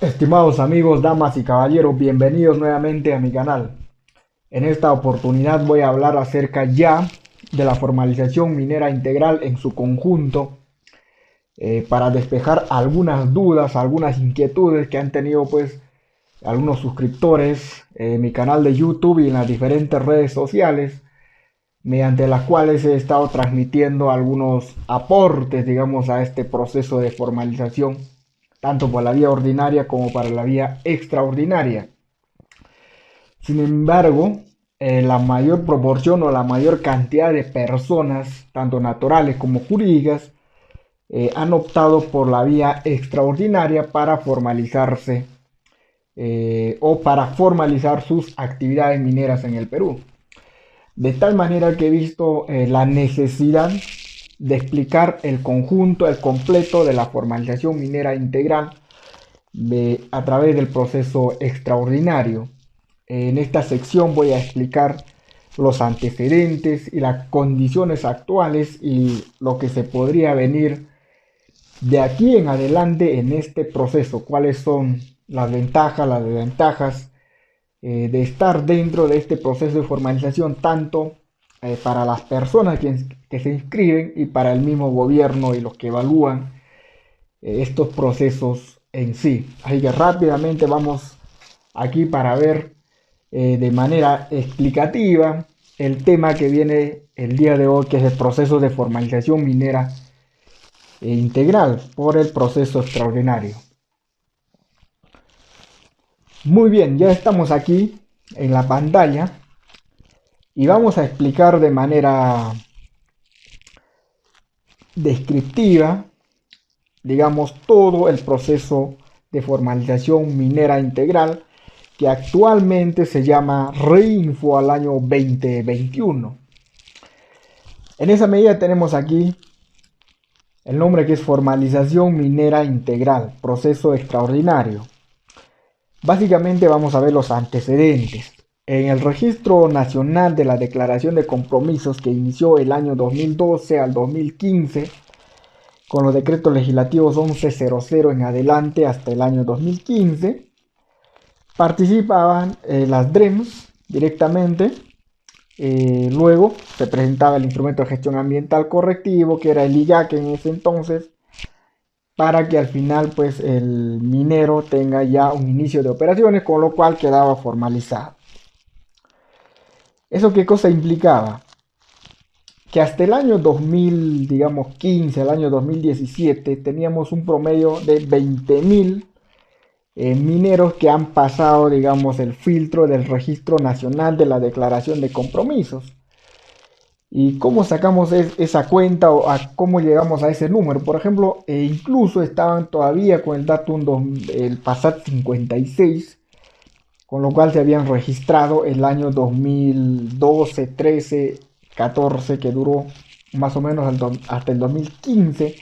Estimados amigos, damas y caballeros, bienvenidos nuevamente a mi canal. En esta oportunidad voy a hablar acerca ya de la formalización minera integral en su conjunto, para despejar algunas dudas, algunas inquietudes que han tenido pues algunos suscriptores en mi canal de YouTube y en las diferentes redes sociales, mediante las cuales he estado transmitiendo algunos aportes, digamos, a este proceso de formalización, tanto por la vía ordinaria como para la vía extraordinaria. Sin embargo, la mayor proporción o la mayor cantidad de personas, tanto naturales como jurídicas, han optado por la vía extraordinaria para formalizarse, o para formalizar sus actividades mineras en el Perú. De tal manera que he visto la necesidad de explicar el conjunto, el completo de la formalización minera integral a través del proceso extraordinario. En esta sección voy a explicar los antecedentes y las condiciones actuales y lo que se podría venir de aquí en adelante en este proceso. Cuáles son las ventajas, las desventajas de estar dentro de este proceso de formalización, tanto para las personas que se inscriben y para el mismo gobierno y los que evalúan estos procesos en sí. Así que rápidamente vamos aquí para ver de manera explicativa el tema que viene el día de hoy, que es el proceso de formalización minera integral por el proceso extraordinario. Muy bien, ya estamos aquí en la pantalla y vamos a explicar de manera descriptiva, digamos, todo el proceso de formalización minera integral, que actualmente se llama Reinfo al año 2021. En esa medida tenemos aquí el nombre, que es formalización minera integral, proceso extraordinario. Básicamente vamos a ver los antecedentes. En el Registro Nacional de la Declaración de Compromisos, que inició el año 2012 al 2015, con los decretos legislativos 1100 en adelante hasta el año 2015, participaban las DREMS directamente. Luego se presentaba el instrumento de gestión ambiental correctivo, que era el IGAC en ese entonces, para que al final pues el minero tenga ya un inicio de operaciones, con lo cual quedaba formalizado. ¿Eso qué cosa implicaba? Que hasta el año 2000, digamos 15, el año 2017, teníamos un promedio de 20.000 mineros que han pasado, digamos, el filtro del Registro Nacional de la Declaración de Compromisos. ¿Y cómo sacamos esa cuenta o a cómo llegamos a ese número? Por ejemplo, incluso estaban todavía con el datum el PASAT 56, con lo cual se habían registrado el año 2012, 13, 14, que duró más o menos hasta el 2015,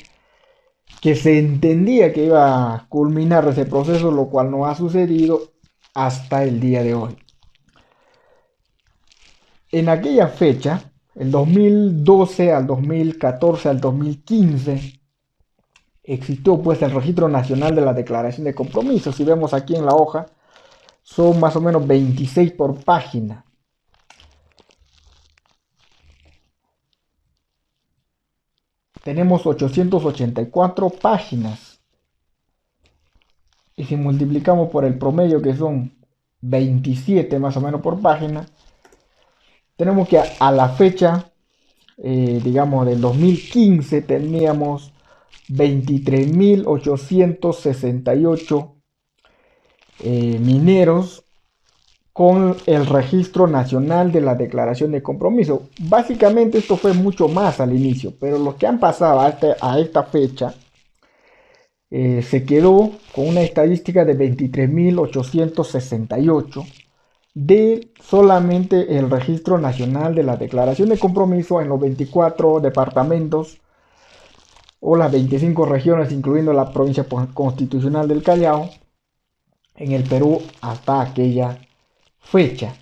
que se entendía que iba a culminar ese proceso, lo cual no ha sucedido hasta el día de hoy. En aquella fecha, el 2012 al 2014 al 2015, existió pues el Registro Nacional de la Declaración de Compromisos. Si vemos aquí en la hoja, son más o menos 26 por página. Tenemos 884 páginas. Y si multiplicamos por el promedio, que son 27 más o menos por página, tenemos que a la fecha, digamos, del 2015, teníamos 23.868 mineros con el Registro Nacional de la Declaración de Compromiso. Básicamente esto fue mucho más al inicio, pero los que han pasado a esta fecha, se quedó con una estadística de 23.868 de solamente el Registro Nacional de la Declaración de Compromiso en los 24 departamentos o las 25 regiones, incluyendo la provincia constitucional del Callao, en el Perú hasta aquella fecha.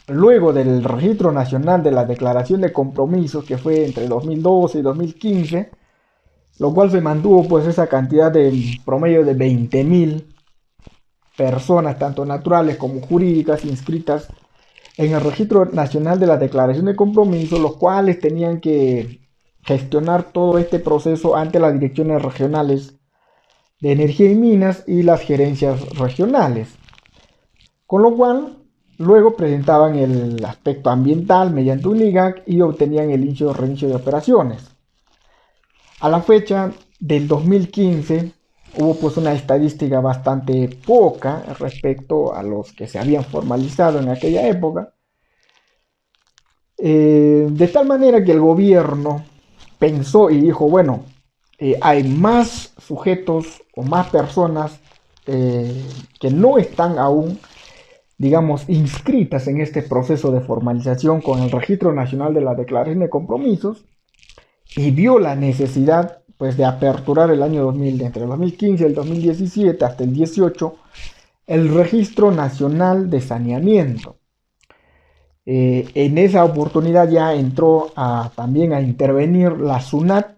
Luego del Registro Nacional de la Declaración de Compromisos, que fue entre 2012 y 2015, lo cual se mantuvo pues esa cantidad de promedio de 20.000 personas, tanto naturales como jurídicas, inscritas en el Registro Nacional de la Declaración de Compromiso, los cuales tenían que gestionar todo este proceso ante las direcciones regionales de energía y minas y las gerencias regionales. Con lo cual, luego presentaban el aspecto ambiental mediante un LIGAC y obtenían el inicio o reinicio de operaciones. A la fecha del 2015 hubo pues una estadística bastante poca respecto a los que se habían formalizado en aquella época, de tal manera que el gobierno pensó y dijo, bueno, hay más sujetos o más personas que no están aún, digamos, inscritas en este proceso de formalización con el Registro Nacional de la Declaración de Compromisos, y vio la necesidad pues de aperturar el año 2000, entre el 2015 y el 2017 hasta el 18, el Registro Nacional de Saneamiento. En esa oportunidad ya entró también a intervenir la SUNAT.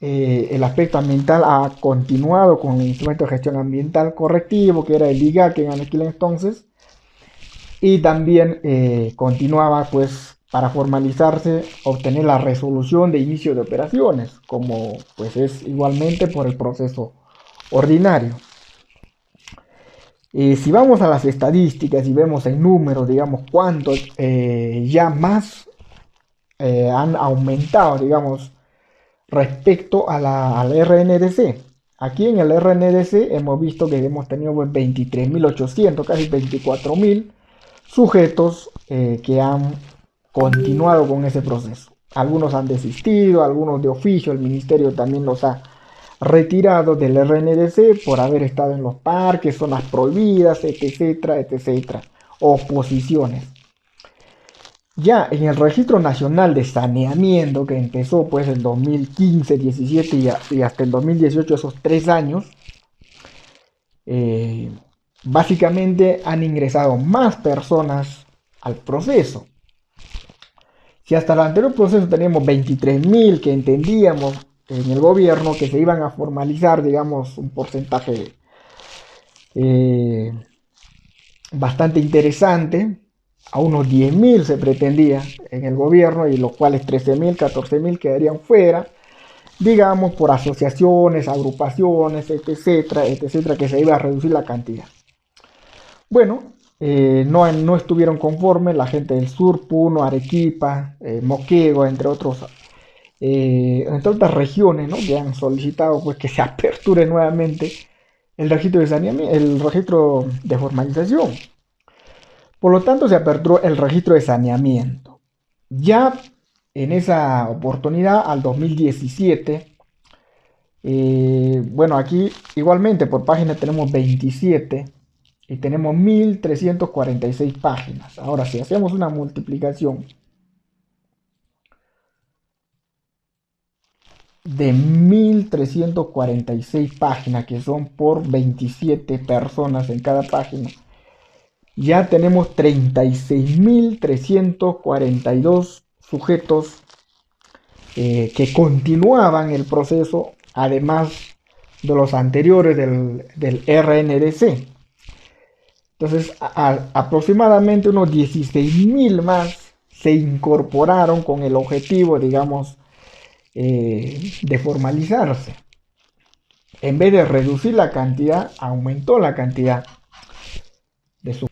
El aspecto ambiental ha continuado con el instrumento de gestión ambiental correctivo, que era el IGAC en aquel entonces, y también continuaba pues para formalizarse, obtener la resolución de inicio de operaciones, como pues es igualmente por el proceso ordinario. Si vamos a las estadísticas y vemos en números, digamos, cuántos ya más han aumentado, digamos, respecto al RNDC. Aquí en el RNDC hemos visto que hemos tenido pues, 23.800, casi 24.000 sujetos que han continuado con ese proceso. Algunos han desistido, algunos de oficio, el ministerio también los ha retirado del RNDC por haber estado en los parques, zonas prohibidas, etcétera, etcétera, oposiciones. Ya en el Registro Nacional de Saneamiento, que empezó pues el 2015, 17 y hasta el 2018, esos 3 años, básicamente han ingresado más personas al proceso. Si hasta el anterior proceso teníamos 23.000 que entendíamos en el gobierno que se iban a formalizar, digamos, un porcentaje bastante interesante, a unos 10.000 se pretendía en el gobierno, y los cuales 13.000, 14.000 quedarían fuera, digamos, por asociaciones, agrupaciones, etcétera, etcétera, que se iba a reducir la cantidad. Bueno, no estuvieron conformes la gente del sur, Puno, Arequipa, Moquegua, entre otras regiones, ¿no? Que han solicitado pues, que se aperture nuevamente el registro de saneamiento, el registro de formalización. Por lo tanto, se aperturó el registro de saneamiento. Ya en esa oportunidad, al 2017, bueno, aquí igualmente por página tenemos 27 y tenemos 1.346 páginas. Ahora, si hacemos una multiplicación de 1.346 páginas, que son por 27 personas en cada página, ya tenemos 36.342 sujetos que continuaban el proceso, además de los anteriores del RNDC. Entonces, aproximadamente unos 16.000 más se incorporaron con el objetivo, digamos, de formalizarse. En vez de reducir la cantidad, aumentó la cantidad de su.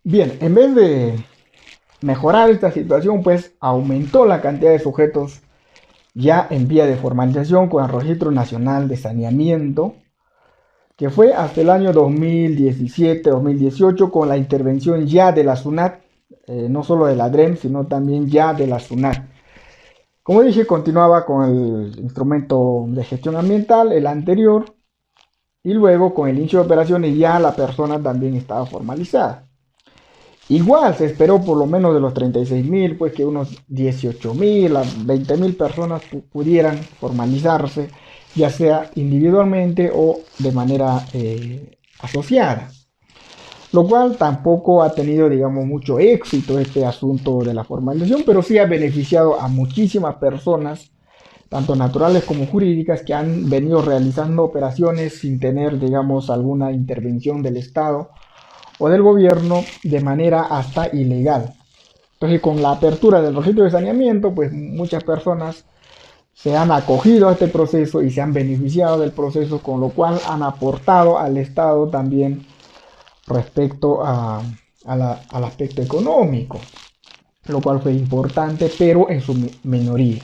Bien, en vez de mejorar esta situación, pues aumentó la cantidad de sujetos ya en vía de formalización con el Registro Nacional de Saneamiento, que fue hasta el año 2017-2018 con la intervención ya de la SUNAT, no solo de la DREM, sino también ya de la SUNAT. Como dije, continuaba con el instrumento de gestión ambiental, el anterior, y luego con el inicio de operaciones ya la persona también estaba formalizada. Igual se esperó por lo menos de los 36.000, pues que unos 18.000 a 20.000 personas pudieran formalizarse, ya sea individualmente o de manera asociada. Lo cual tampoco ha tenido, digamos, mucho éxito este asunto de la formalización, pero sí ha beneficiado a muchísimas personas tanto naturales como jurídicas, que han venido realizando operaciones sin tener, digamos, alguna intervención del Estado o del gobierno de manera hasta ilegal. Entonces, con la apertura del registro de saneamiento, pues muchas personas se han acogido a este proceso y se han beneficiado del proceso, con lo cual han aportado al Estado también respecto al aspecto económico, lo cual fue importante, pero en su minoría.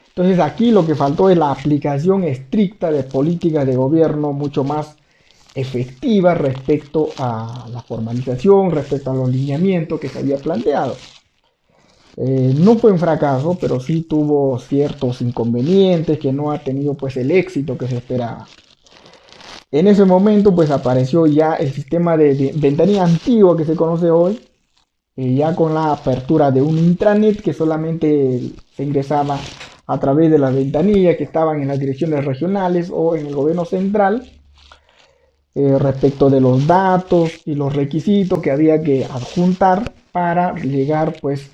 Entonces aquí lo que faltó es la aplicación estricta de políticas de gobierno mucho más efectivas respecto a la formalización, respecto a los lineamientos que se había planteado. No fue un fracaso, pero sí tuvo ciertos inconvenientes, que no ha tenido pues el éxito que se esperaba. En ese momento pues apareció ya el sistema de ventanilla antiguo que se conoce hoy, ya con la apertura de un intranet que solamente se ingresaba a través de las ventanillas que estaban en las direcciones regionales o en el gobierno central, respecto de los datos y los requisitos que había que adjuntar para llegar pues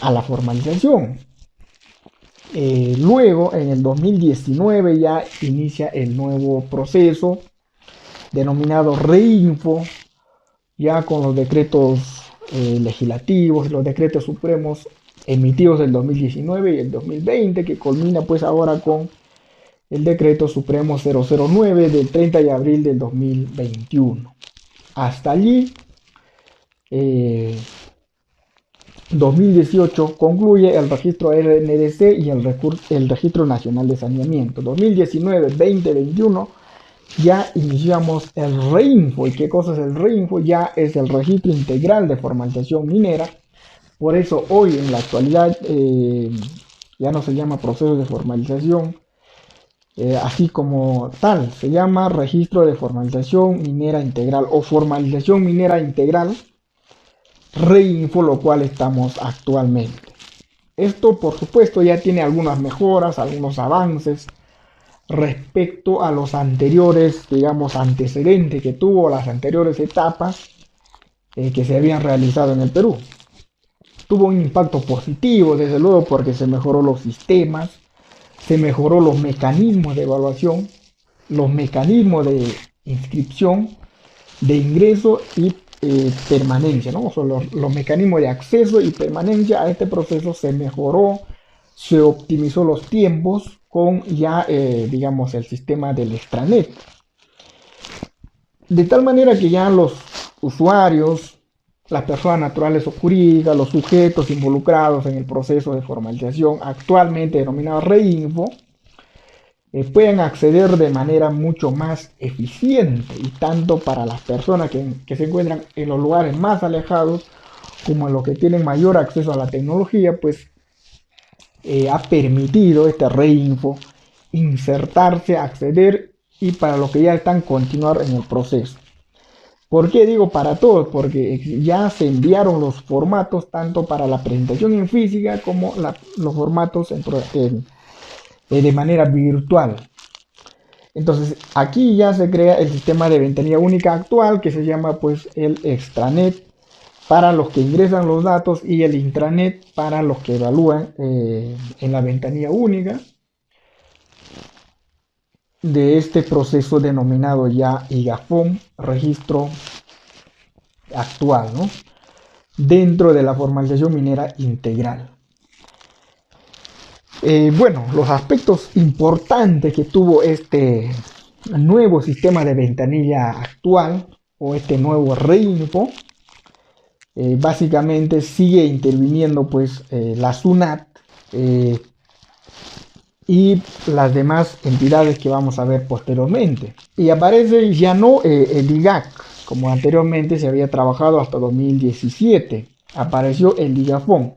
a la formalización. Luego, en el 2019 ya inicia el nuevo proceso denominado Reinfo, ya con los decretos legislativos, los decretos supremos emitidos del 2019 y el 2020, que culmina pues ahora con el decreto supremo 009 del 30 de abril del 2021. Hasta allí, 2018 concluye el registro RNDC y el registro nacional de saneamiento. 2019, 2021 ya iniciamos el Reinfo. ¿Y qué cosa es el Reinfo? Ya es el registro integral de formalización minera. Por eso hoy en la actualidad ya no se llama proceso de formalización, así como tal, se llama registro de formalización minera integral o formalización minera integral Reinfo, lo cual estamos actualmente. Esto por supuesto ya tiene algunas mejoras, algunos avances respecto a los anteriores, digamos, antecedentes que tuvo, las anteriores etapas que se habían realizado en el Perú. Tuvo un impacto positivo, desde luego, porque se mejoró los sistemas, se mejoró los mecanismos de evaluación, los mecanismos de inscripción, de ingreso y permanencia, ¿no? O sea, los mecanismos de acceso y permanencia a este proceso se mejoró, se optimizó los tiempos con ya, digamos, el sistema del extranet. De tal manera que ya los usuarios, las personas naturales o jurídicas, los sujetos involucrados en el proceso de formalización, actualmente denominado Reinfo, pueden acceder de manera mucho más eficiente, y tanto para las personas que se encuentran en los lugares más alejados como en los que tienen mayor acceso a la tecnología, pues ha permitido este Reinfo insertarse, acceder, y para los que ya están, continuar en el proceso. ¿Por qué digo para todos? Porque ya se enviaron los formatos tanto para la presentación en física como los formatos de manera virtual. Entonces aquí ya se crea el sistema de ventanilla única actual, que se llama pues el extranet para los que ingresan los datos y el intranet para los que evalúan en la ventanilla única de este proceso denominado ya IGAFOM, registro actual, ¿no? Dentro de la formalización minera integral. Bueno, los aspectos importantes que tuvo este nuevo sistema de ventanilla actual, o este nuevo Reinfo, básicamente sigue interviniendo pues la SUNAT y las demás entidades que vamos a ver posteriormente. Y aparece ya no el IGAC, como anteriormente se había trabajado hasta 2017. Apareció el IGAFOM.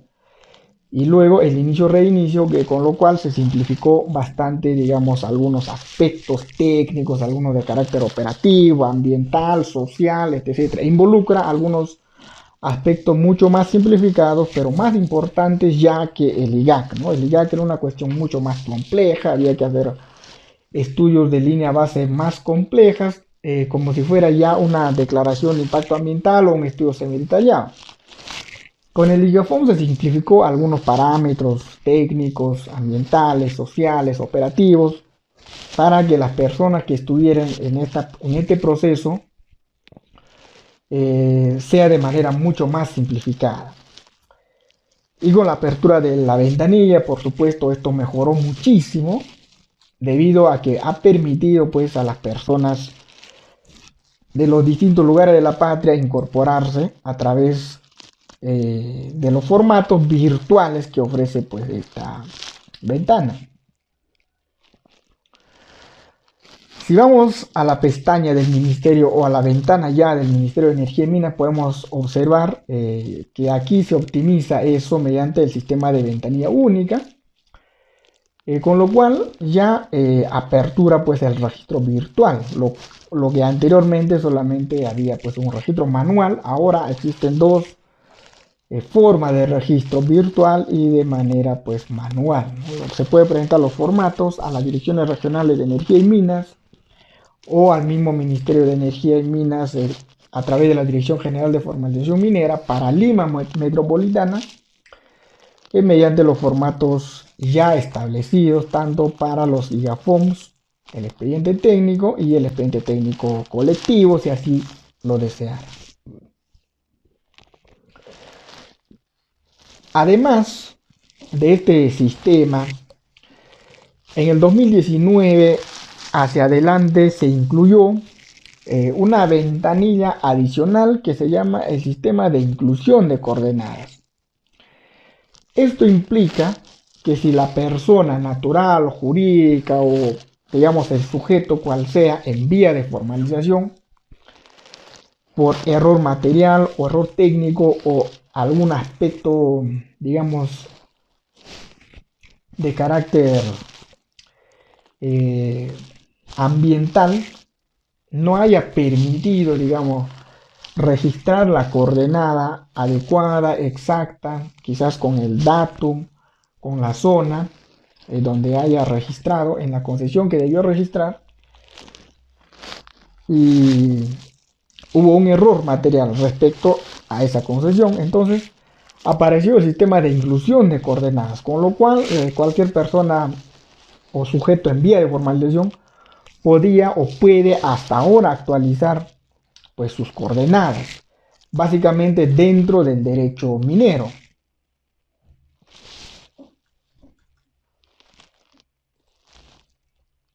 Y luego el inicio-reinicio, que con lo cual se simplificó bastante, digamos, algunos aspectos técnicos, algunos de carácter operativo, ambiental, social, etc. Involucra algunos aspectos mucho más simplificados, pero más importantes ya que el IGAC, ¿no? El IGAC era una cuestión mucho más compleja, había que hacer estudios de línea base más complejas, como si fuera ya una declaración de impacto ambiental o un estudio semi-detallado. Con el IGAFOM se simplificó algunos parámetros técnicos, ambientales, sociales, operativos, para que las personas que estuvieran en este proceso sea de manera mucho más simplificada. Y con la apertura de la ventanilla, por supuesto, esto mejoró muchísimo debido a que ha permitido pues a las personas de los distintos lugares de la patria incorporarse a través de los formatos virtuales que ofrece pues esta ventana. Si vamos a la pestaña del Ministerio o a la ventana ya del Ministerio de Energía y Minas, podemos observar que aquí se optimiza eso mediante el sistema de ventanilla única, con lo cual ya apertura pues el registro virtual. Lo que anteriormente solamente había pues un registro manual, ahora existen dos formas de registro virtual y de manera pues manual, ¿no? Se puede presentar los formatos a las direcciones regionales de energía y minas o al mismo Ministerio de Energía y Minas a través de la Dirección General de Formalización Minera para Lima Metropolitana, mediante los formatos ya establecidos tanto para los IGAFOMS, el expediente técnico y el expediente técnico colectivo, si así lo deseara. Además de este sistema, en el 2019 hacia adelante se incluyó una ventanilla adicional que se llama el sistema de inclusión de coordenadas. Esto implica que si la persona natural, jurídica o digamos el sujeto cual sea en vía de formalización por error material o error técnico o algún aspecto digamos de carácter ambiental no haya permitido, digamos, registrar la coordenada adecuada, exacta, quizás con el datum, con la zona donde haya registrado, en la concesión que debió registrar, y hubo un error material respecto a esa concesión, entonces apareció el sistema de inclusión de coordenadas, con lo cual cualquier persona o sujeto en vía de formalización podía o puede hasta ahora actualizar pues sus coordenadas, básicamente dentro del derecho minero.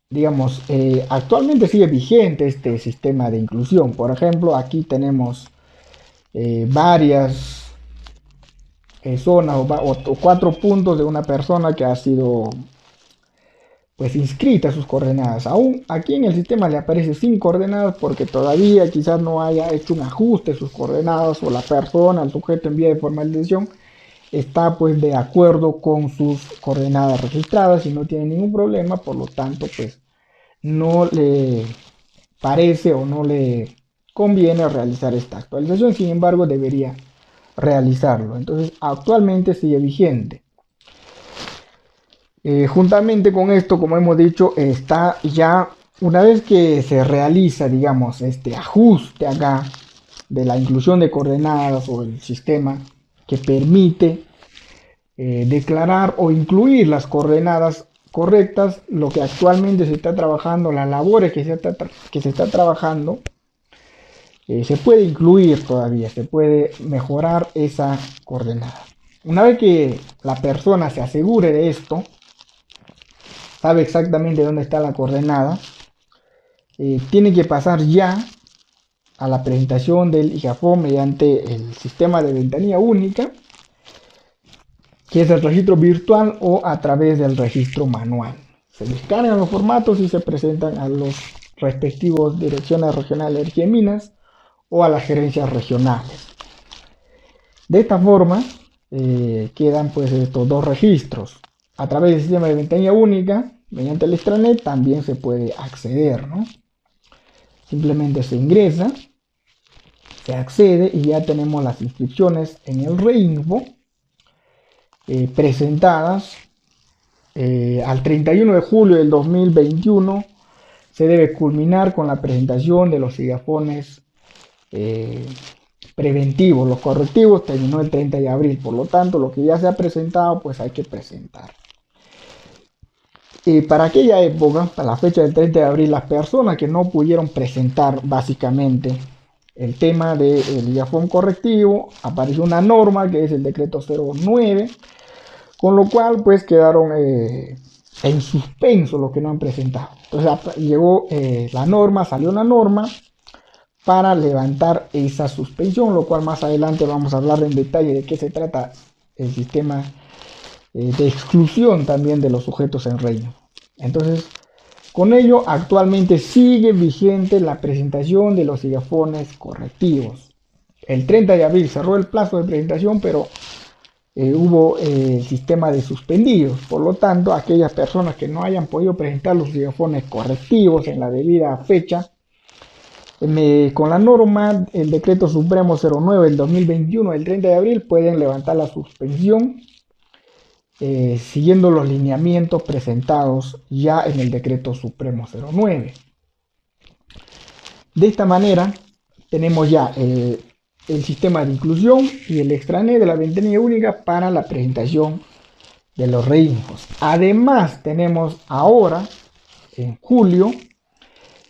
Digamos, actualmente sigue vigente este sistema de inclusión. Por ejemplo, aquí tenemos varias zonas o 4 puntos de una persona que ha sido pues inscrita sus coordenadas. Aún aquí en el sistema le aparece sin coordenadas porque todavía quizás no haya hecho un ajuste de sus coordenadas o la persona, el sujeto en vía de formalización está pues de acuerdo con sus coordenadas registradas y no tiene ningún problema, por lo tanto pues no le parece o no le conviene realizar esta actualización, sin embargo debería realizarlo. Entonces actualmente sigue vigente. Juntamente con esto, como hemos dicho, está ya una vez que se realiza, digamos, este ajuste acá de la inclusión de coordenadas o el sistema que permite declarar o incluir las coordenadas correctas, lo que actualmente se está trabajando, las labores que se está trabajando, se puede incluir todavía, se puede mejorar esa coordenada. Una vez que la persona se asegure de esto, sabe exactamente dónde está la coordenada, tiene que pasar ya a la presentación del IGAFOM mediante el sistema de ventanilla única, que es el registro virtual o a través del registro manual. Se descargan los formatos y se presentan a los respectivos direcciones regionales de energía y minas o a las gerencias regionales. De esta forma quedan pues estos dos registros. A través del sistema de ventanilla única, mediante el extranet, también se puede acceder, ¿no? Simplemente se ingresa, se accede y ya tenemos las inscripciones en el Reinfo presentadas al 31 de julio del 2021. Se debe culminar con la presentación de los IGAFONes preventivos. Los correctivos terminó el 30 de abril, por lo tanto, lo que ya se ha presentado, pues hay que presentar. Y para aquella época, para la fecha del 30 de abril, las personas que no pudieron presentar básicamente el tema del IAFOM correctivo, apareció una norma que es el decreto 09, con lo cual pues quedaron en suspenso los que no han presentado. Entonces llegó la norma, salió la norma para levantar esa suspensión, lo cual más adelante vamos a hablar en detalle de qué se trata el sistema de exclusión también de los sujetos en reino. Entonces, con ello actualmente sigue vigente la presentación de los IAFONes correctivos. El 30 de abril cerró el plazo de presentación, pero hubo el sistema de suspendidos. Por lo tanto, aquellas personas que no hayan podido presentar los IAFONes correctivos en la debida fecha, con la norma, el decreto supremo 09 del 2021 del 30 de abril, pueden levantar la suspensión siguiendo los lineamientos presentados ya en el decreto supremo 09. De esta manera tenemos ya el sistema de inclusión y el extranet de la ventanilla única para la presentación de los reinfos. Además tenemos ahora en julio,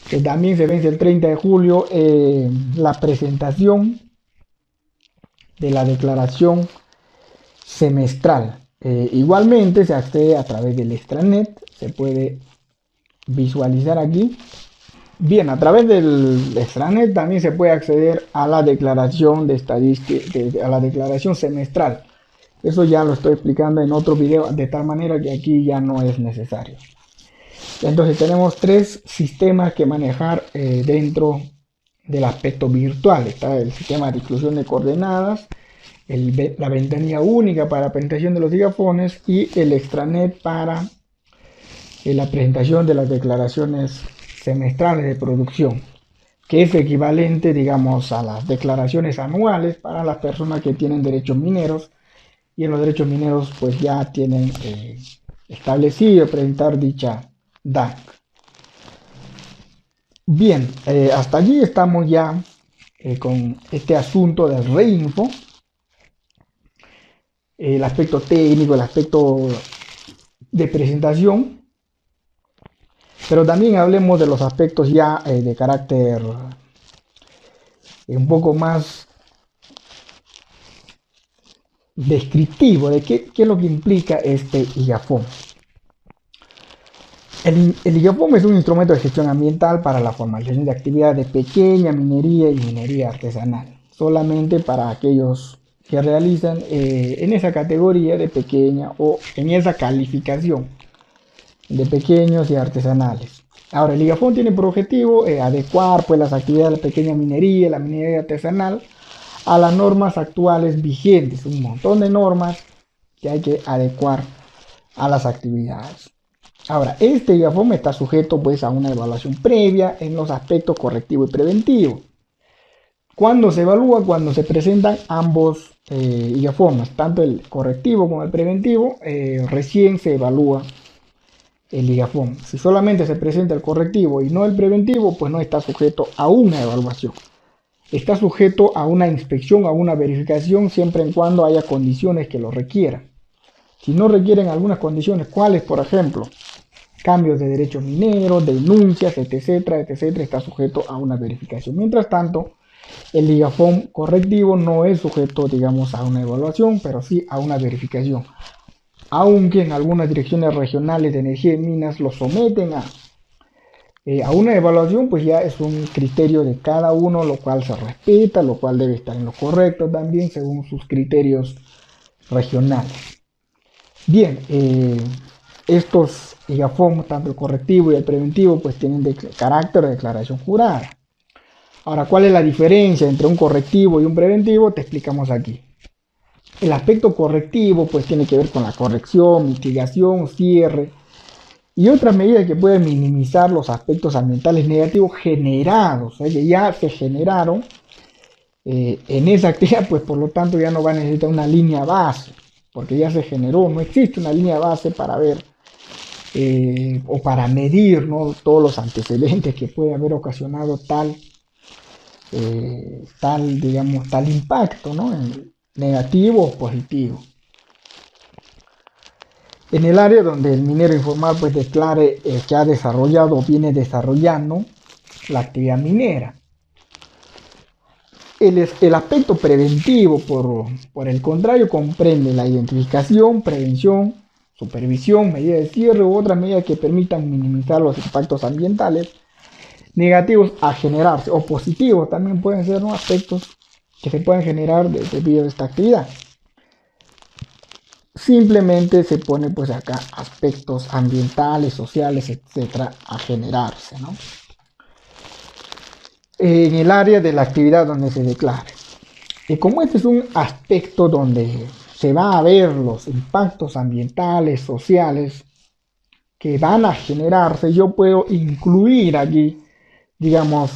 que también se vence el 30 de julio, la presentación de la declaración semestral. Igualmente se accede a través del extranet, se puede visualizar aquí. Bien, a través del extranet también se puede acceder a la declaración de estadística, a la declaración semestral. Eso ya lo estoy explicando en otro video, de tal manera que aquí ya no es necesario. Entonces tenemos tres sistemas que manejar dentro del aspecto virtual. Está el sistema de inclusión de coordenadas, la ventanilla única para la presentación de los IAFONes y el extranet para la presentación de las declaraciones semestrales de producción, que es equivalente, digamos, a las declaraciones anuales para las personas que tienen derechos mineros, y en los derechos mineros pues ya tienen establecido presentar dicha DAC. Bien, hasta allí estamos ya con este asunto del reinfo, el aspecto técnico, el aspecto de presentación, pero también hablemos de los aspectos ya de carácter un poco más descriptivo de qué es lo que implica este IAFOM. El IAFOM es un instrumento de gestión ambiental para la formalización de actividades de pequeña minería y minería artesanal, solamente para aquellos que realizan en esa categoría de pequeña o en esa calificación de pequeños y artesanales. Ahora, el IAFOM tiene por objetivo adecuar pues, las actividades de la pequeña minería, la minería artesanal, a las normas actuales vigentes, un montón de normas que hay que adecuar a las actividades. Ahora, este IAFOM está sujeto pues a una evaluación previa en los aspectos correctivo y preventivo. ¿Cuándo se evalúa? Cuando se presentan ambos IAFOMs, tanto el correctivo como el preventivo, recién se evalúa el IAFOM. Si solamente se presenta el correctivo y no el preventivo, pues no está sujeto a una evaluación. Está sujeto a una inspección, a una verificación, siempre en cuando haya condiciones que lo requieran. Si no requieren algunas condiciones, ¿cuáles? Por ejemplo, cambios de derechos mineros, denuncias, etcétera, está sujeto a una verificación. Mientras tanto, el IAFOM correctivo no es sujeto, digamos, a una evaluación, pero sí a una verificación. Aunque en algunas direcciones regionales de energía y minas lo someten a una evaluación, pues ya es un criterio de cada uno, lo cual se respeta, lo cual debe estar en lo correcto también según sus criterios regionales. Bien, estos IAFOM, tanto el correctivo y el preventivo, pues tienen carácter de declaración jurada. Ahora, ¿cuál es la diferencia entre un correctivo y un preventivo? Te explicamos aquí. El aspecto correctivo, pues tiene que ver con la corrección, mitigación, cierre y otras medidas que pueden minimizar los aspectos ambientales negativos generados, que ya se generaron en esa actividad, pues por lo tanto ya no va a necesitar una línea base, porque ya se generó, no existe una línea base para ver o para medir, ¿no?, todos los antecedentes que puede haber ocasionado tal tal impacto, ¿no? Negativo o positivo. En el área donde el minero informal pues declare que ha desarrollado o viene desarrollando la actividad minera. El aspecto preventivo, por el contrario, comprende la identificación, prevención, supervisión, medidas de cierre u otras medidas que permitan minimizar los impactos ambientales negativos a generarse, o positivos también pueden ser, ¿no?, aspectos que se pueden generar debido a esta actividad. Simplemente se pone pues acá aspectos ambientales, sociales, etcétera, a generarse, ¿no?, en el área de la actividad donde se declare. Y como este es un aspecto donde se va a ver los impactos ambientales, sociales que van a generarse, yo puedo incluir allí, digamos,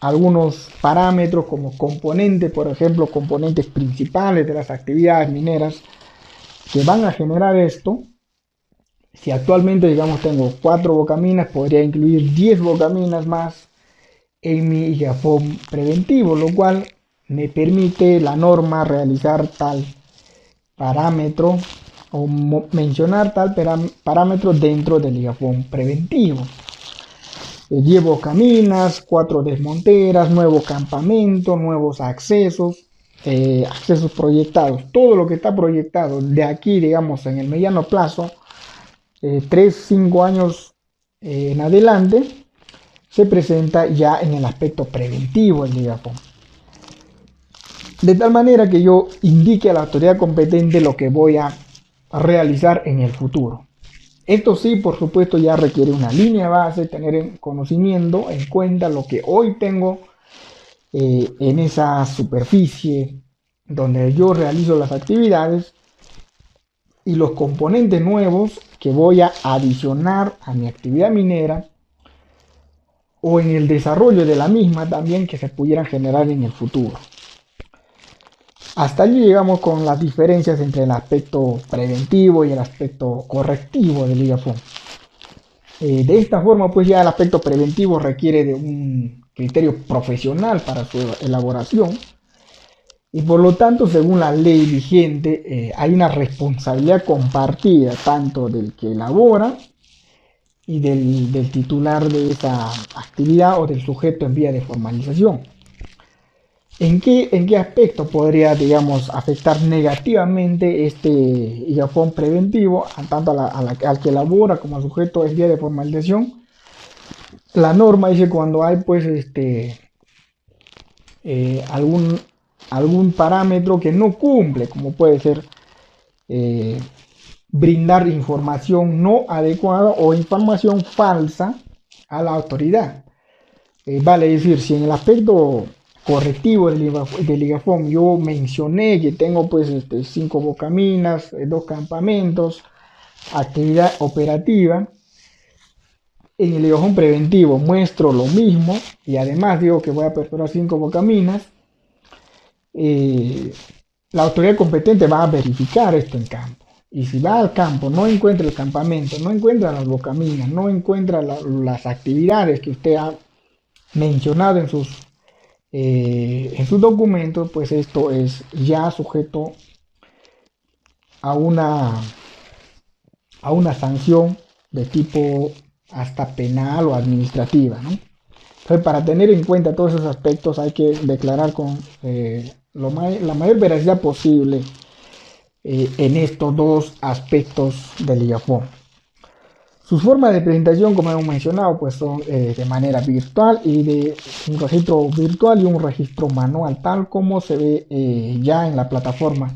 algunos parámetros como componentes, por ejemplo, componentes principales de las actividades mineras que van a generar esto. Si actualmente, digamos, tengo 4 bocaminas, podría incluir 10 bocaminas más en mi IGAFOM preventivo, lo cual me permite la norma realizar tal parámetro o mencionar tal parámetro dentro del IGAFOM preventivo. 10 bocaminas, 4 desmonteras, nuevo campamento, nuevos accesos, accesos proyectados. Todo lo que está proyectado de aquí, digamos, en el mediano plazo, 3-5 años en adelante, se presenta ya en el aspecto preventivo del IGAFOM. De tal manera que yo indique a la autoridad competente lo que voy a realizar en el futuro. Esto sí, por supuesto, ya requiere una línea base, tener en conocimiento, en cuenta lo que hoy tengo en esa superficie donde yo realizo las actividades y los componentes nuevos que voy a adicionar a mi actividad minera o en el desarrollo de la misma también que se pudieran generar en el futuro. Hasta allí llegamos con las diferencias entre el aspecto preventivo y el aspecto correctivo del IGAFOM. De esta forma, pues ya el aspecto preventivo requiere de un criterio profesional para su elaboración y por lo tanto, según la ley vigente, hay una responsabilidad compartida tanto del que elabora y del titular de esa actividad o del sujeto en vía de formalización. ¿En qué aspecto podría, digamos, afectar negativamente este IGAFOM preventivo, tanto al que elabora como al sujeto en vía de formalización? La norma dice cuando hay, pues, algún parámetro que no cumple, como puede ser brindar información no adecuada o información falsa a la autoridad. Vale decir, si en el aspecto correctivo del IGAFOM yo mencioné que tengo pues 5 bocaminas, 2 campamentos, actividad operativa, en el IGAFOM preventivo muestro lo mismo y además digo que voy a perforar 5 bocaminas, la autoridad competente va a verificar esto en campo. Y si va al campo, no encuentra el campamento, no encuentra las bocaminas, no encuentra las actividades que usted ha mencionado en sus documentos, pues esto es ya sujeto a una sanción de tipo hasta penal o administrativa, ¿no? Entonces, para tener en cuenta todos esos aspectos hay que declarar con la mayor veracidad posible en estos dos aspectos del IGAFOM. Sus formas de presentación, como hemos mencionado, pues son de manera virtual y de un registro virtual y un registro manual, tal como se ve ya en la plataforma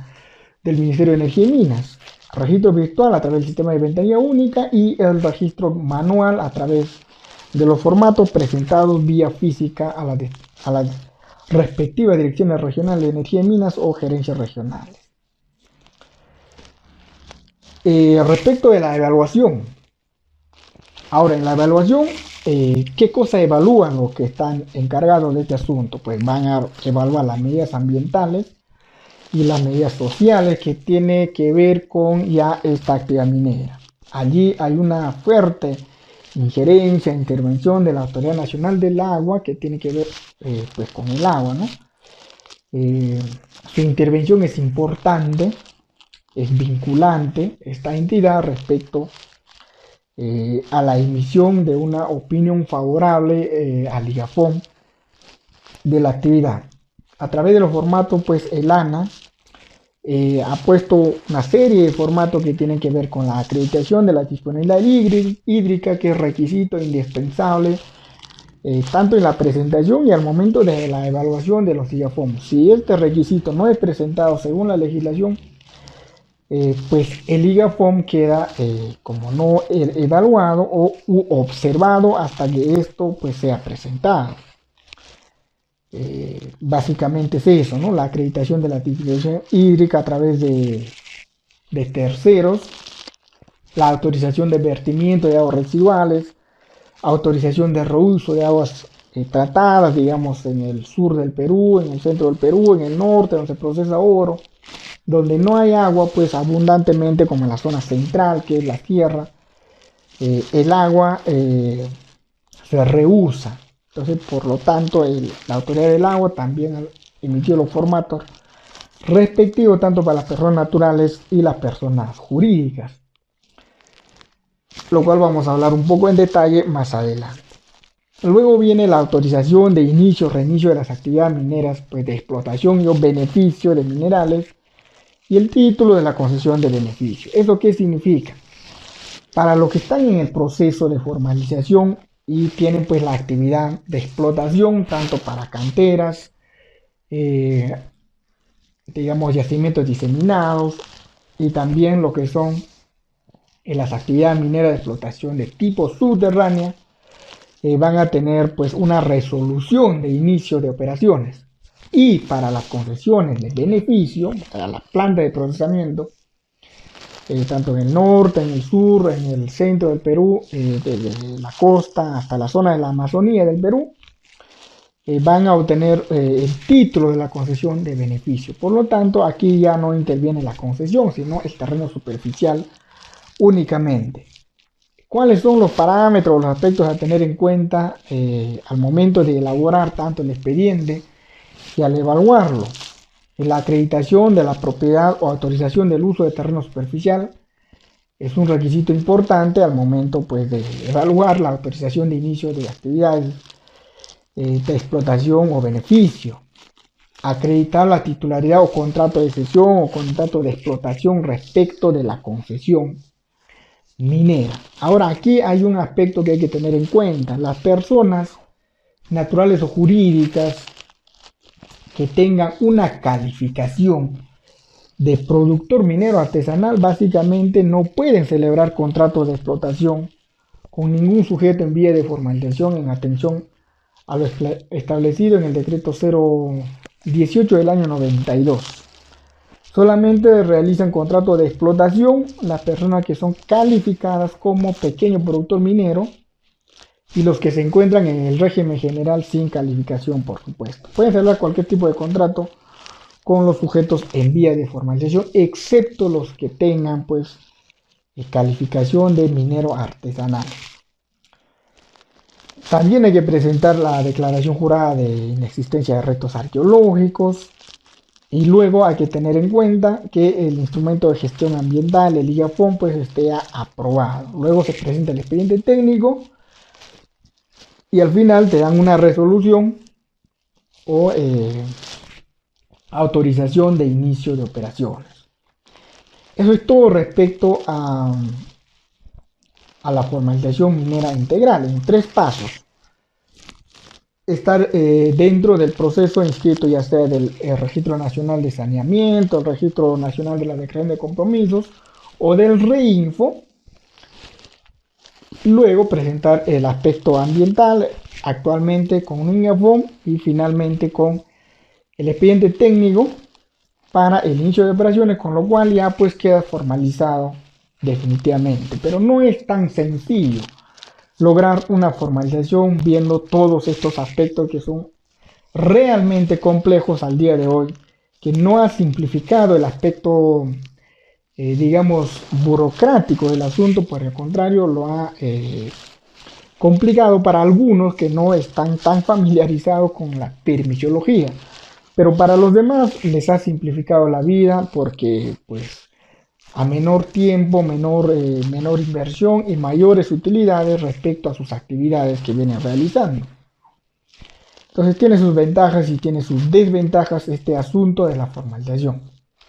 del Ministerio de Energía y Minas. Registro virtual a través del sistema de ventanilla única y el registro manual a través de los formatos presentados vía física a las respectivas direcciones regionales de energía y minas o gerencias regionales. Respecto de la evaluación, ahora en la evaluación, ¿qué cosa evalúan los que están encargados de este asunto? Pues van a evaluar las medidas ambientales y las medidas sociales que tiene que ver con ya esta actividad minera. Allí hay una fuerte injerencia, intervención de la Autoridad Nacional del Agua, que tiene que ver pues con el agua, ¿no? Su intervención es importante, es vinculante esta entidad respecto a la emisión de una opinión favorable al IGAFOM de la actividad. A través de los formatos, pues el ANA ha puesto una serie de formatos que tienen que ver con la acreditación de la disponibilidad hídrica, que es requisito indispensable tanto en la presentación y al momento de la evaluación de los IGAFOM. Si este requisito no es presentado según la legislación, pues el IGAFOM queda como no evaluado o observado hasta que esto pues sea presentado. Básicamente es eso, ¿no? La acreditación de la titulación hídrica a través de terceros, la autorización de vertimiento de aguas residuales, autorización de reuso de aguas tratadas, digamos, en el sur del Perú, en el centro del Perú, en el norte, donde se procesa oro, donde no hay agua, pues abundantemente, como en la zona central, que es la tierra, el agua se reusa. Entonces, por lo tanto, la autoridad del agua también emitió los formatos respectivos tanto para las personas naturales y las personas jurídicas, lo cual vamos a hablar un poco en detalle más adelante. Luego viene la autorización de inicio o reinicio de las actividades mineras, pues de explotación y o beneficio de minerales, y el título de la concesión de beneficio. ¿Eso qué significa? Para los que están en el proceso de formalización y tienen pues la actividad de explotación, tanto para canteras, digamos yacimientos diseminados, y también lo que son las actividades mineras de explotación de tipo subterránea, van a tener pues una resolución de inicio de operaciones. Y para las concesiones de beneficio, para la planta de procesamiento, tanto en el norte, en el sur, en el centro del Perú, desde la costa hasta la zona de la Amazonía del Perú, van a obtener el título de la concesión de beneficio. Por lo tanto, aquí ya no interviene la concesión, sino el terreno superficial únicamente. ¿Cuáles son los parámetros, los aspectos a tener en cuenta al momento de elaborar tanto el expediente y al evaluarlo? La acreditación de la propiedad o autorización del uso de terreno superficial es un requisito importante al momento pues, de evaluar la autorización de inicio de actividades de explotación o beneficio. Acreditar la titularidad o contrato de cesión o contrato de explotación respecto de la concesión minera. Ahora, aquí hay un aspecto que hay que tener en cuenta. Las personas naturales o jurídicas que tengan una calificación de productor minero artesanal básicamente no pueden celebrar contratos de explotación con ningún sujeto en vía de formalización en atención a lo establecido en el decreto 018 del año 92. Solamente realizan contratos de explotación las personas que son calificadas como pequeño productor minero y los que se encuentran en el régimen general sin calificación, por supuesto. Pueden celebrar cualquier tipo de contrato con los sujetos en vía de formalización, excepto los que tengan pues calificación de minero artesanal. También hay que presentar la declaración jurada de inexistencia de restos arqueológicos. Y luego hay que tener en cuenta que el instrumento de gestión ambiental, el IGAFOM, pues esté aprobado. Luego se presenta el expediente técnico y al final te dan una resolución o autorización de inicio de operaciones. Eso es todo respecto a la formalización minera integral en 3 pasos. Estar dentro del proceso inscrito ya sea del Registro Nacional de Saneamiento, el Registro Nacional de la Declaración de Compromisos o del REINFO. Luego presentar el aspecto ambiental actualmente con un IGAFOM y finalmente con el expediente técnico para el inicio de operaciones, con lo cual ya pues queda formalizado definitivamente. Pero no es tan sencillo lograr una formalización viendo todos estos aspectos que son realmente complejos al día de hoy, que no ha simplificado el aspecto digamos burocrático del asunto, por el contrario lo ha complicado para algunos que no están tan familiarizados con la permisología, pero para los demás les ha simplificado la vida porque pues a menor tiempo, menor inversión y mayores utilidades respecto a sus actividades que vienen realizando. Entonces tiene sus ventajas y tiene sus desventajas este asunto de la formalización.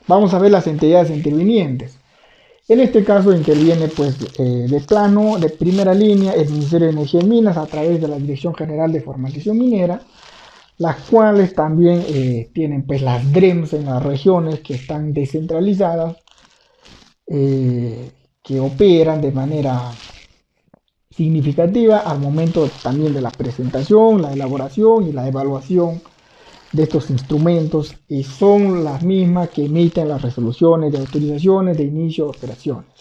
Vamos a ver las entidades intervinientes. En este caso interviene pues de plano, de primera línea, el Ministerio de Energía y Minas a través de la Dirección General de Formalización Minera, las cuales también tienen pues las DREMS en las regiones que están descentralizadas, que operan de manera significativa al momento también de la presentación, la elaboración y la evaluación de estos instrumentos, y son las mismas que emiten las resoluciones de autorizaciones de inicio de operaciones.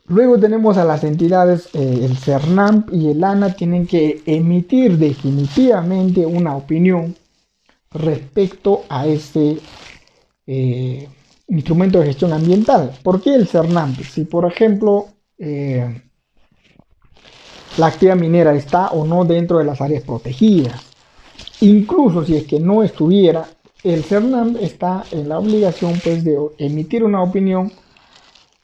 Luego tenemos a las entidades, el CERNAMP y el ANA tienen que emitir definitivamente una opinión respecto a este instrumento de gestión ambiental. ¿Por qué el CERNAMP? Si por ejemplo la actividad minera está o no dentro de las áreas protegidas, incluso si es que no estuviera, el CERNAMP está en la obligación pues de emitir una opinión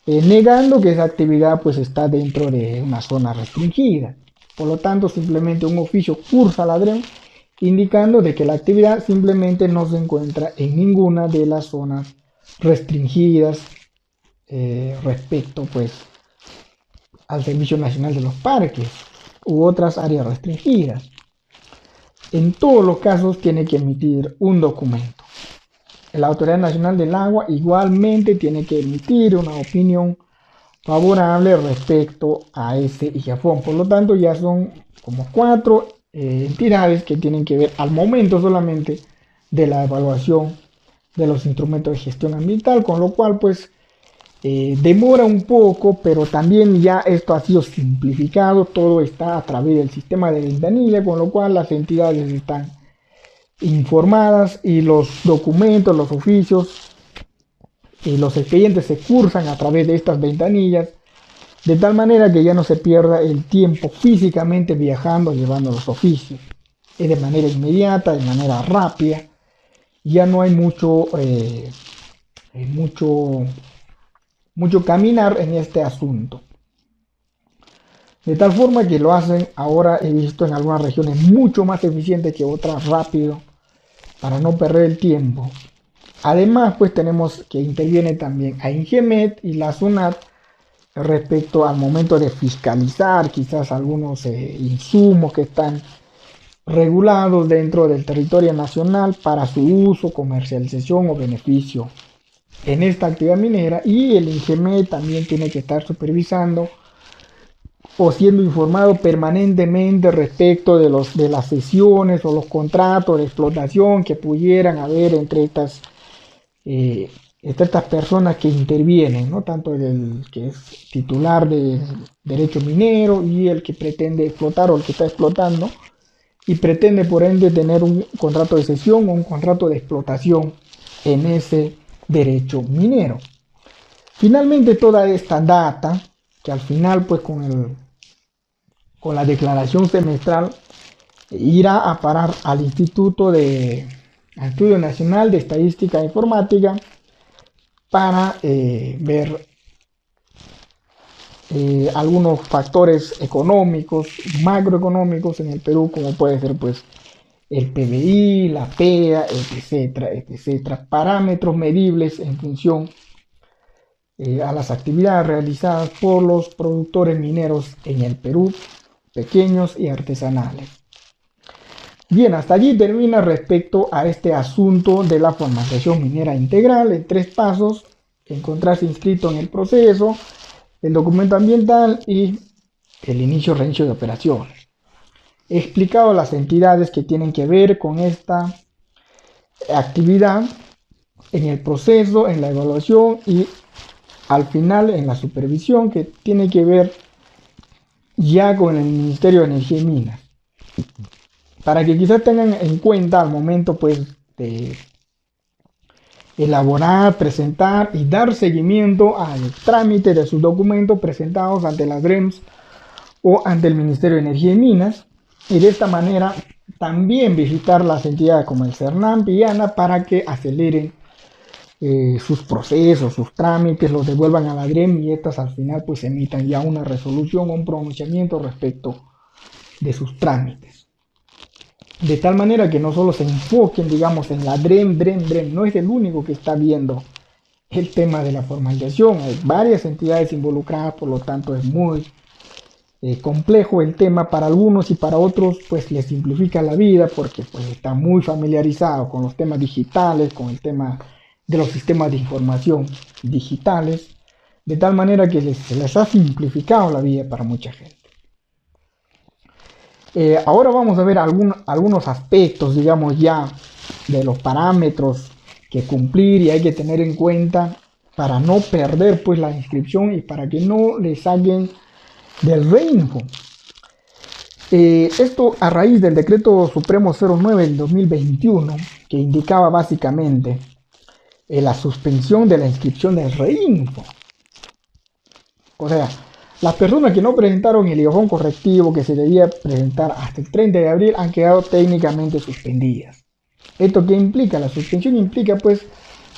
negando que esa actividad pues está dentro de una zona restringida. Por lo tanto, simplemente un oficio cursa la DREM indicando de que la actividad simplemente no se encuentra en ninguna de las zonas restringidas respecto pues al Servicio Nacional de los Parques u otras áreas restringidas. En todos los casos tiene que emitir un documento. La Autoridad Nacional del Agua igualmente tiene que emitir una opinión favorable respecto a ese IGAFON. Por lo tanto, ya son como 4 entidades que tienen que ver al momento solamente de la evaluación de los instrumentos de gestión ambiental, con lo cual pues demora un poco, pero también ya esto ha sido simplificado, todo está a través del sistema de ventanilla, con lo cual las entidades están informadas y los documentos, los oficios y los expedientes se cursan a través de estas ventanillas, de tal manera que ya no se pierda el tiempo físicamente viajando, llevando los oficios. Es de manera inmediata, de manera rápida, ya no hay mucho caminar en este asunto. De tal forma que lo hacen ahora, he visto en algunas regiones mucho más eficiente que otras, rápido, para no perder el tiempo. Además, pues tenemos que interviene también a INGEMET y la SUNAT respecto al momento de fiscalizar quizás algunos insumos que están regulados dentro del territorio nacional para su uso, comercialización o beneficio en esta actividad minera, y el INGEMET también tiene que estar supervisando o siendo informado permanentemente respecto de las sesiones o los contratos de explotación que pudieran haber entre estas personas que intervienen, ¿no? Tanto el que es titular de derecho minero y el que pretende explotar o el que está explotando y pretende por ende tener un contrato de cesión o un contrato de explotación en ese derecho minero. Finalmente, toda esta data, que al final pues con la declaración semestral irá a parar al Estudio Nacional de Estadística e Informática para ver algunos factores económicos, macroeconómicos en el Perú, como puede ser pues el PBI, la PEA, etcétera, etcétera, parámetros medibles en función a las actividades realizadas por los productores mineros en el Perú, pequeños y artesanales. Bien, hasta allí termina respecto a este asunto de la formalización minera integral en 3 pasos: encontrarse inscrito en el proceso, el documento ambiental y el inicio o reinicio de operaciones. He explicado las entidades que tienen que ver con esta actividad en el proceso, en la evaluación y al final en la supervisión, que tiene que ver ya con el Ministerio de Energía y Minas, para que quizás tengan en cuenta al momento pues de elaborar, presentar y dar seguimiento al trámite de sus documentos presentados ante las DREMS o ante el Ministerio de Energía y Minas, y de esta manera también visitar las entidades como el CERNAMP y ANA para que aceleren sus procesos, sus trámites, los devuelvan a la DREM y estas al final pues emitan ya una resolución o un pronunciamiento respecto de sus trámites. De tal manera que no solo se enfoquen, digamos, en la DREM, no es el único que está viendo el tema de la formalización. Hay varias entidades involucradas, por lo tanto es muy complejo el tema para algunos y para otros pues les simplifica la vida porque pues está muy familiarizado con los temas digitales, con el tema de los sistemas de información digitales, de tal manera que se les ha simplificado la vida para mucha gente. Ahora vamos a ver algunos aspectos, digamos, ya de los parámetros que cumplir y hay que tener en cuenta para no perder pues la inscripción y para que no le saquen del Reinfo. Esto a raíz del decreto supremo 09 del 2021 que indicaba básicamente la suspensión de la inscripción del Reinfo. O sea, las personas que no presentaron el IGFON correctivo que se debía presentar hasta el 30 de abril han quedado técnicamente suspendidas. ¿Esto qué implica? La suspensión implica pues,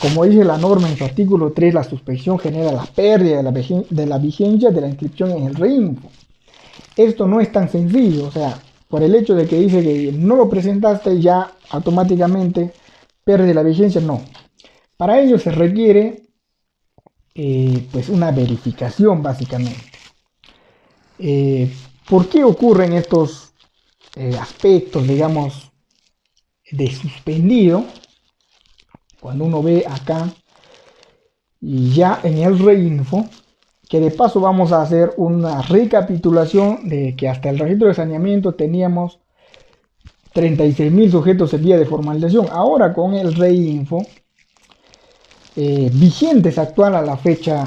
como dice la norma en su artículo 3, la suspensión genera la pérdida de la vigencia de la inscripción en el Reinfo. Esto no es tan sencillo, o sea, por el hecho de que dice que no lo presentaste ya automáticamente pierde la vigencia, no. Para ello se requiere pues una verificación básicamente. ¿Por qué ocurren estos aspectos, digamos, de suspendido? Cuando uno ve acá y ya en el Reinfo, que de paso vamos a hacer una recapitulación de que hasta el registro de saneamiento teníamos 36.000 sujetos en vía de formalización. Ahora con el Reinfo vigentes actual a la fecha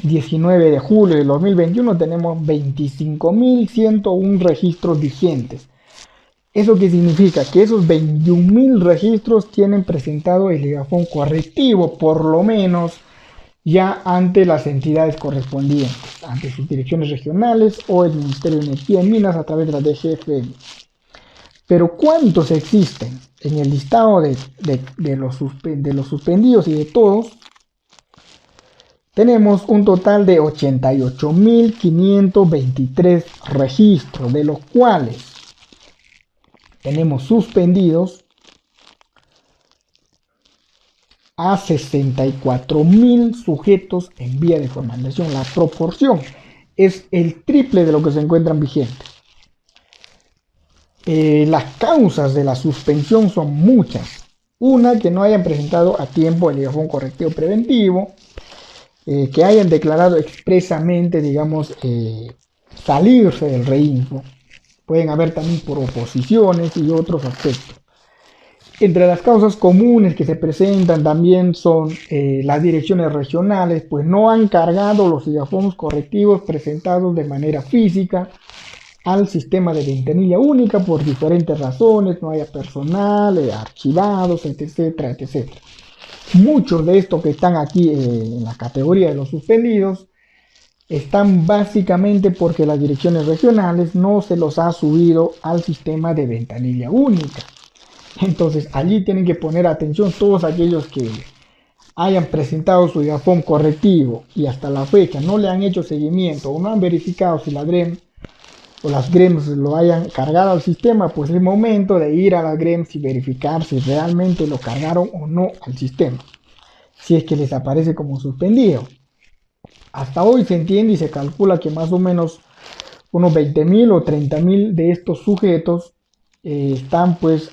19 de julio de 2021 tenemos 25.101 registros vigentes. ¿Eso qué significa? Que esos 21.000 registros tienen presentado el IGFON correctivo, por lo menos ya ante las entidades correspondientes, ante sus direcciones regionales o el Ministerio de Energía y Minas a través de la DGFM. Pero ¿cuántos existen en el listado de los suspendidos y de todos? Tenemos un total de 88.523 registros, de los cuales tenemos suspendidos a 64.000 sujetos en vía de formalización. La proporción es el triple de lo que se encuentran vigentes. Las causas de la suspensión son muchas. Una, que no hayan presentado a tiempo el IGFON correctivo preventivo, que hayan declarado expresamente, digamos, salirse del Reinfo. Pueden haber también por oposiciones y otros aspectos. Entre las causas comunes que se presentan también son las direcciones regionales, pues no han cargado los IGFON correctivos presentados de manera física al sistema de ventanilla única por diferentes razones, no haya personal, archivados, etcétera, etcétera. Muchos de estos que están aquí en la categoría de los suspendidos están básicamente porque las direcciones regionales no se los ha subido al sistema de ventanilla única. Entonces allí tienen que poner atención todos aquellos que hayan presentado su IGFON correctivo y hasta la fecha no le han hecho seguimiento o no han verificado si la DREM o las GREMS lo hayan cargado al sistema, pues es momento de ir a las GREMS y verificar si realmente lo cargaron o no al sistema, si es que les aparece como suspendido. Hasta hoy se entiende y se calcula que más o menos unos 20.000 o 30.000 de estos sujetos están pues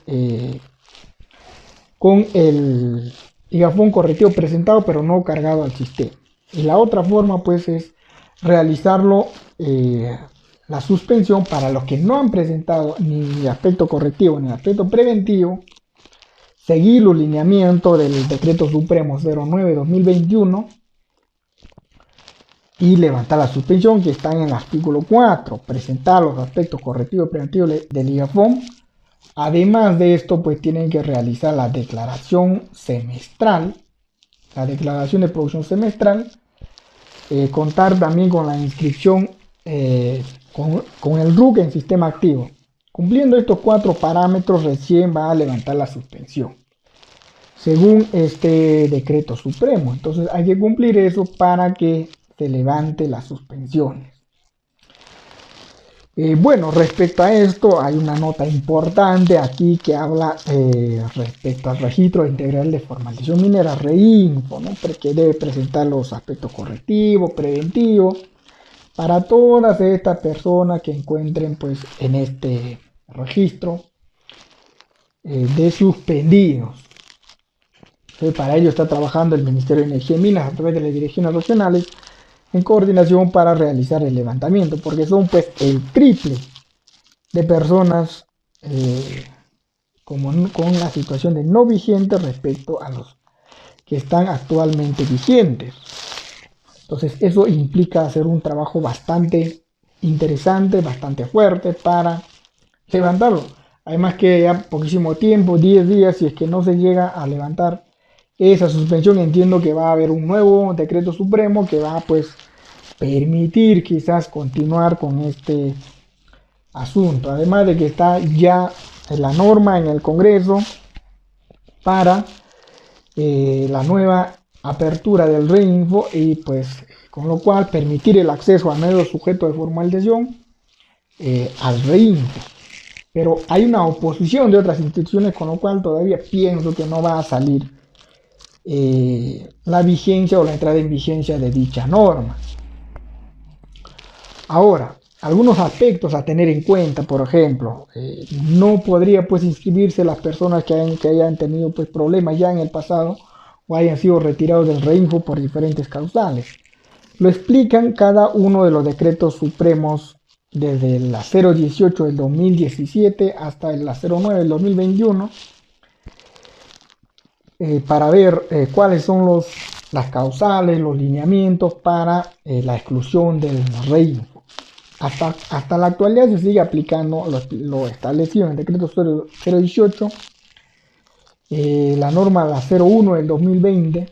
con el IGFON correctivo presentado pero no cargado al sistema. Y la otra forma pues es realizarlo la suspensión para los que no han presentado ni aspecto correctivo ni aspecto preventivo, seguir los lineamientos del decreto supremo 09/2021 y levantar la suspensión que está en el artículo 4, presentar los aspectos correctivos y preventivos del IGFON. Además de esto, pues tienen que realizar la declaración semestral, la declaración de producción semestral, contar también con la inscripción con el RUC en sistema activo. Cumpliendo estos 4 parámetros recién va a levantar la suspensión, según este decreto supremo. Entonces hay que cumplir eso para que se levante las suspensiones. Bueno, respecto a esto hay una nota importante aquí que habla respecto al registro integral de formalización minera, REINFO, ¿no? Que debe presentar los aspectos correctivos, preventivos, para todas estas personas que encuentren pues en este registro de suspendidos. Entonces, para ello está trabajando el Ministerio de Energía y Minas a través de las direcciones regionales en coordinación para realizar el levantamiento, porque son pues el triple de personas con la situación de no vigente respecto a los que están actualmente vigentes. Entonces eso implica hacer un trabajo bastante interesante, bastante fuerte para levantarlo. Además que ya poquísimo tiempo, 10 días, si es que no se llega a levantar esa suspensión, entiendo que va a haber un nuevo decreto supremo que va pues permitir quizás continuar con este asunto. Además de que está ya la norma en el Congreso para la nueva apertura del REINFO y pues con lo cual permitir el acceso a medios sujetos de formalización al REINFO. Pero hay una oposición de otras instituciones, con lo cual todavía pienso que no va a salir la vigencia o la entrada en vigencia de dicha norma. Ahora, algunos aspectos a tener en cuenta, por ejemplo, no podría pues inscribirse las personas que hayan tenido pues problemas ya en el pasado o hayan sido retirados del REINFO por diferentes causales. Lo explican cada uno de los decretos supremos desde la 018 del 2017 hasta la 09 del 2021 para ver cuáles son las causales, los lineamientos para la exclusión del REINFO. Hasta la actualidad se sigue aplicando lo establecido en el decreto 018, la norma la 01 del 2020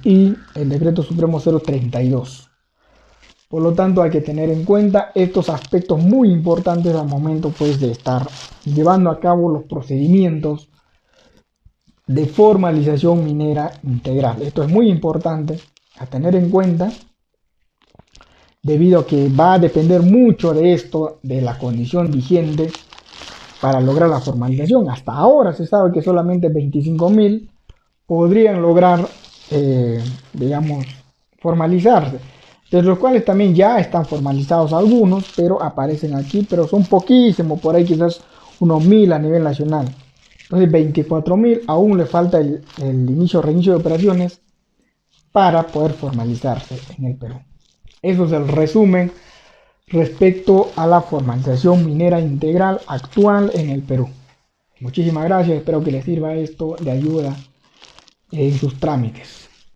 y el decreto supremo 032. Por lo tanto hay que tener en cuenta estos aspectos muy importantes al momento pues de estar llevando a cabo los procedimientos de formalización minera integral. Esto es muy importante a tener en cuenta debido a que va a depender mucho de esto, de la condición vigente para lograr la formalización. Hasta ahora se sabe que solamente 25.000 podrían lograr, digamos, formalizarse, de los cuales también ya están formalizados algunos, pero aparecen aquí, pero son poquísimos, por ahí quizás unos 1.000 a nivel nacional. Entonces 24.000 aún le falta el reinicio de operaciones para poder formalizarse en el Perú. Eso es el resumen respecto a la formalización minera integral actual en el Perú. Muchísimas gracias, espero que les sirva esto de ayuda en sus trámites.